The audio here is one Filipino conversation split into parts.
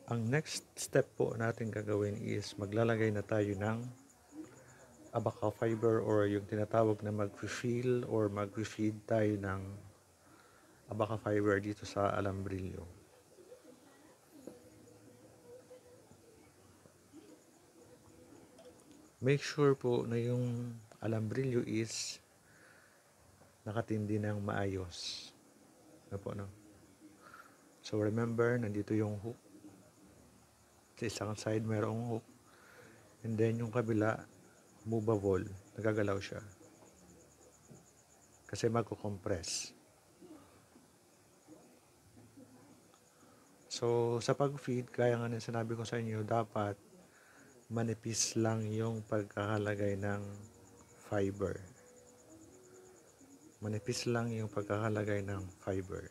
Ang next step po natin gagawin is maglalagay na tayo ng abaca fiber or yung tinatawag na mag-fill or mag-feed tayo ng abaca fiber dito sa alambrilyo. Make sure po na yung alambrilyo is nakatindi ng maayos. Ano po, no? So remember, nandito yung hook. Sa isang side mayroong hook. And then yung kabila, movable. Nagagalaw siya. Kasi magko-compress. So sa pag-feed, kaya nga na sinabi ko sa inyo, dapat manipis lang yung pagkakalagay ng fiber. Manipis lang yung pagkakalagay ng fiber.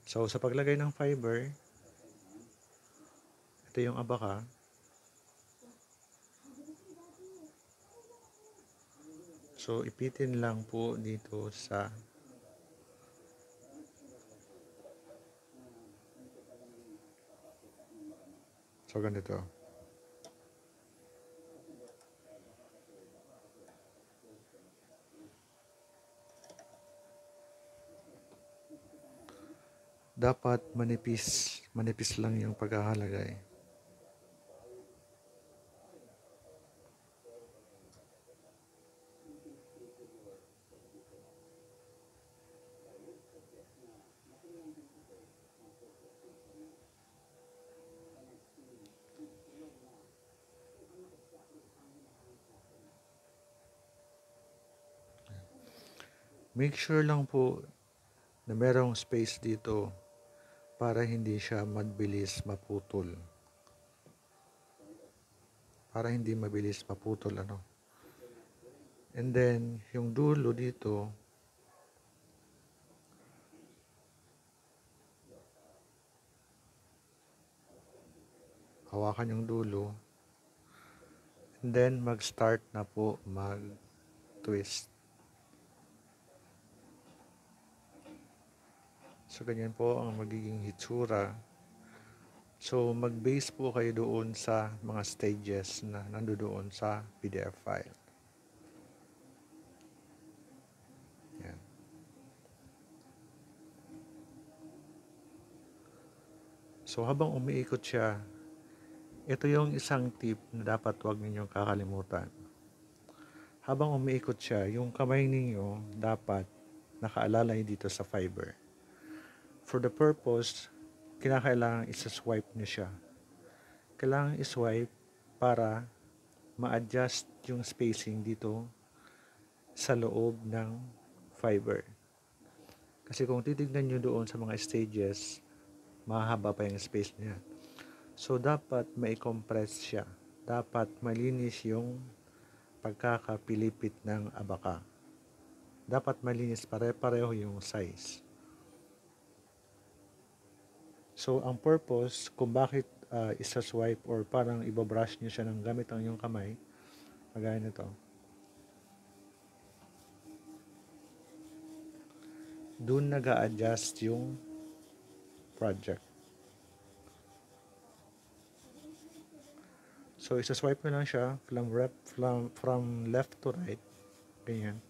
So sa paglagay ng fiber, ito yung abaca. So ipitin lang po dito sa ganito. Dapat manipis lang yung pagkakalagay. Make sure lang po na merong space dito para hindi siya mabilis maputol. Para hindi mabilis maputol, ano. And then, yung dulo dito, hawakan yung dulo. And then, mag-start na po mag-twist. So, ganyan po ang magiging hitsura. So, mag-base po kayo doon sa mga stages na nandoon sa PDF file. Yan. So, habang umiikot siya, ito yung isang tip na dapat huwag ninyong kakalimutan. Habang umiikot siya, yung kamay ninyo dapat nakaalalay dito sa fiber. For the purpose, kinakailangan isa-swipe nyo siya. Kailangan iswipe para ma-adjust yung spacing dito sa loob ng fiber. Kasi kung titignan nyo doon sa mga stages, mahaba pa yung space niya. So, dapat mai-compress siya. Dapat malinis yung pagkakapilipit ng abaca. Dapat malinis, pare-pareho yung size. So, ang purpose kung bakit isa-swipe or parang ibabrush nyo siya ng gamit ang inyong kamay, kagaya nito. Doon nag-a-adjust yung project. So, isa-swipe mo lang siya from left to right, ganyan,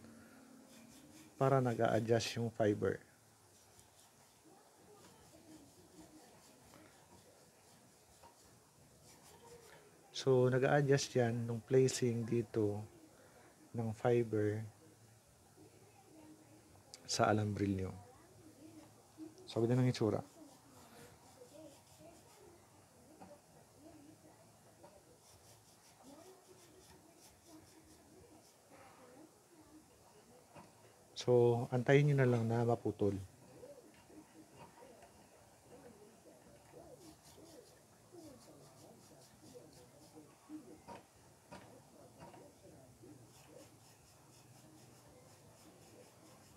para nag-a-adjust yung fiber. So, nag-a-adjust yan nung placing dito ng fiber sa alambrilyo. So, ganyan ang itsura. So, antayin nyo na lang na maputol.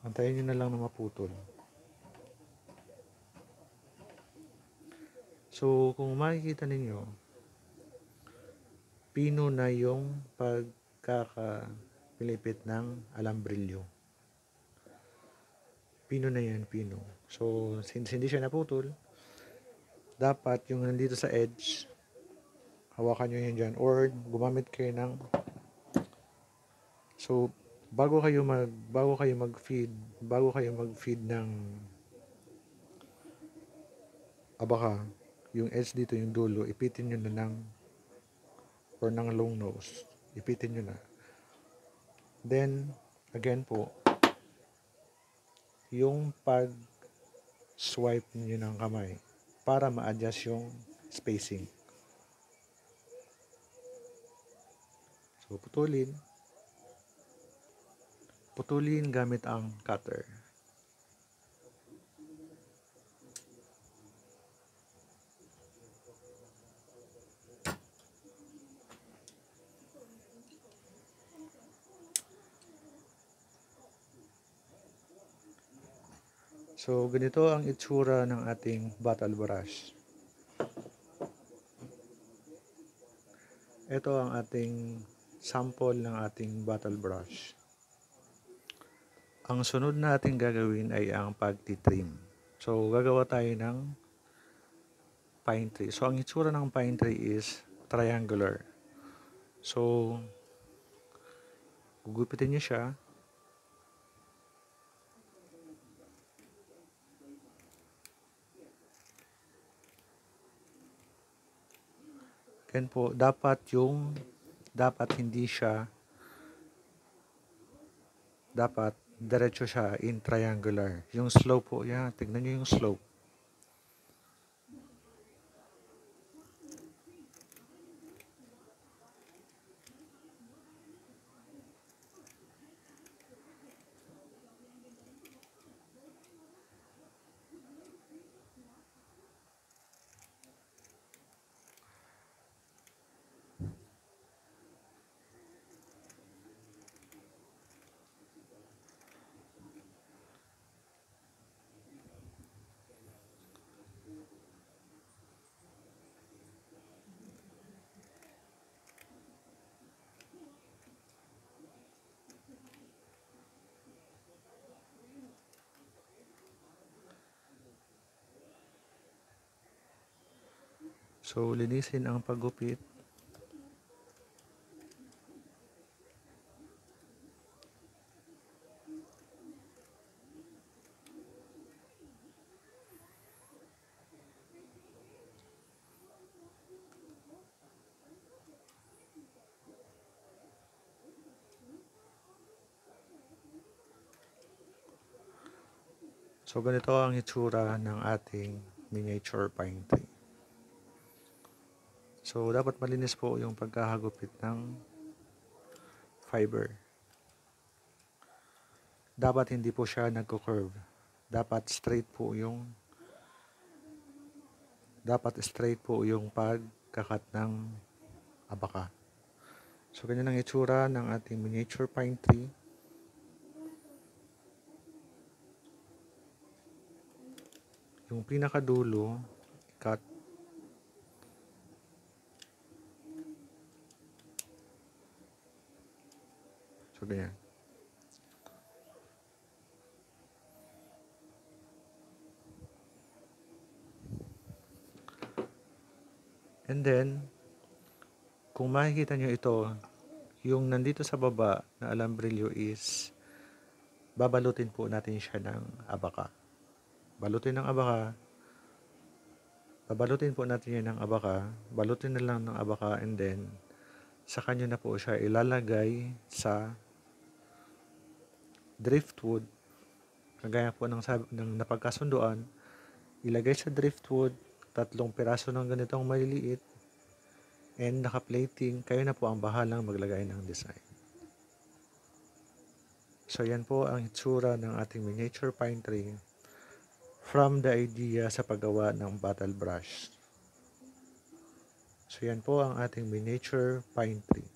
Antayin nyo na lang na maputol. So, kung makikita ninyo, pino na yung pagkakapilipit ng alambrilyo. Pino na yan, pino. So, since hindi siya naputol, dapat yung nandito sa edge, hawakan nyo yan dyan, or gumamit kayo ng, so, bago kayo mag-feed ng abaka, yung edge dito, yung dulo, ipitin nyo na ng long nose. Ipitin nyo na. Then, again po, yung pag-swipe nyo ng kamay para ma-adjust yung spacing. So, putulin gamit ang cutter. So, ganito ang itsura ng ating bottle brush. Ito ang ating sample ng ating bottle brush. Ang sunod natin gagawin ay ang pagtitrim. So, gagawa tayo ng pine tree. So, ang itsura ng pine tree is triangular. So, gugupitin nyo siya. Yan po, dapat diretso siya in triangular. Yung slope po, yan, tignan nyo yung slope. So, linisin ang paggupit. So, ganito ang itsura ng ating miniature pine tree. So, dapat malinis po yung pagkahagupit ng fiber. Dapat hindi po siya nagko-curve. Dapat straight po yung pagkakat ng abaka. So, ganyan ang itsura ng ating miniature pine tree. Yung pinakadulo, cut. So, ganyan. And then, kung makikita nyo ito, yung nandito sa baba na alambrilyo is babalutin po natin siya ng abaka. Balutin po natin yan ng abaka. Balutin na lang ng abaka and then sa kanya na po siya ilalagay sa driftwood. Kagaya po ng napagkasunduan, ilagay sa driftwood 3 piraso ng ganitong maliliit and naka-plating. Kayo na po ang bahalang maglagay ng design. So, yan po ang itsura ng ating miniature pine tree from the idea sa paggawa ng bottle brush. So, yan po ang ating miniature pine tree.